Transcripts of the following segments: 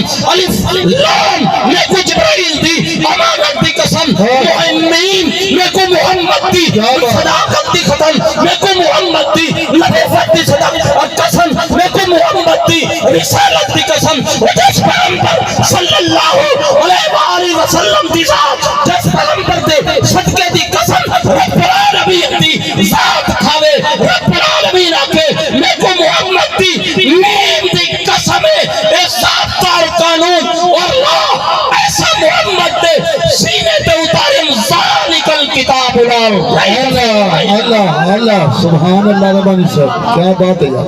قسم الف لام میں کو جبرائیل دی امانت دی قسم مؤمنین میں کو محمد دی صداقت دی قسم میں کو محمد دی نبوت دی صداقت قسم میں کو محمد دی رسالت دی قسم جس پیغمبر صلی اللہ علیہ وآلہ وسلم دی ذات جس پیغمبر دے صدقے دی قسم رب العالمین دی ذات کھاوے رب العالمین آکے میں کو محمد دی نیم دی قسم اے ذات دار قانون اور اللہ ایسا محمد دے سینے تے اتارے ذالک الکتاب اللہ اللہ سبحان اللہ ربانی صاحب کیا بات ہے یار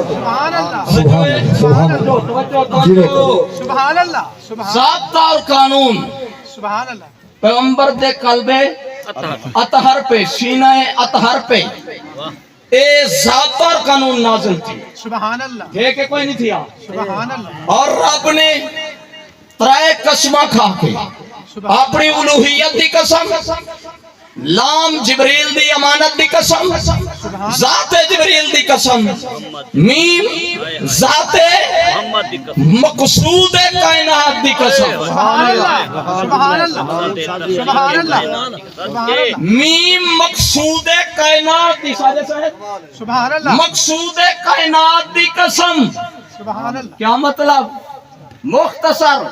سبحان اللہ سبحان اللہ ذات دار قانون سبحان اللہ پیغمبر دے قلب اطہر پہ سینہ اطہر پہ اے ذات دار قانون نازل تھی سبحان اللہ ہے کہ کوئی نہیں تھی سبحان اللہ اور رب نے ترائے قسمہ کھا کے اپنی الوہیت دی قسم لام جبریل دی امانت دی قسم ذات جبریل دی قسم میم ذات مقصود کائنات دی قسم سبحان اللہ سبحان اللہ میم مقصود کائنات دی سبحان اللہ مقصود کائنات دی قسم سبحان اللہ کیا مطلب مختصر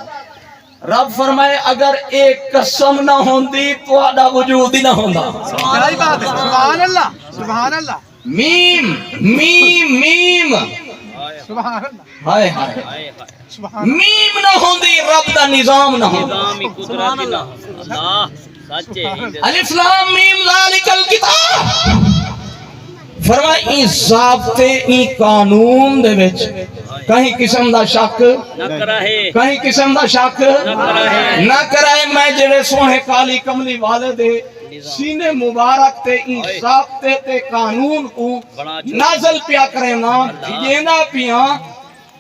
رب فرمائے اگر ایک قسم نہ ہوندی تو آدھا وجود ہی نہ ہوندا کیا بات ہے سبحان اللہ سبحان اللہ میم میم میم سبحان اللہ ہائے ہائے سبحان میم نہ ہوندی رب دا نظام نہ ہوندا الف لام میم ذالک الکتاب فرمائی ضابطے ای قانون دے وچ کہیں قسم دا شک کہیں قسم دا شک نہ کرائے میں جڑے سونے کالی کملی والے دے سینے مبارک تے ای ضابطے تے قانون کو نازل پیا کرے نا یہ نہ پیا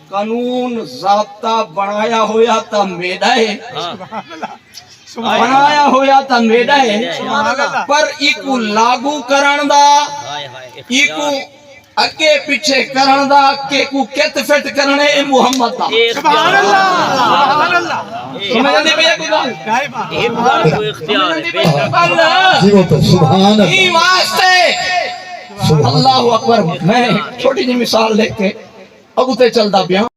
قانون ضابطہ بنایا ہویا تا میڈا ہے بنایا ہویا تا میڈا ہے پر ایکو لاگو کرن دا ایکو اگے پیچھے کرن دا کہ کو کت فٹ کرنے اے محمد دا سبحان اللہ سبحان اللہ سمجھ نہیں پیا کوئی بات سبحان اللہ ای واسطے اللہ اکبر میں چھوٹی جی مثال لے کے اگو تے چلدا پیا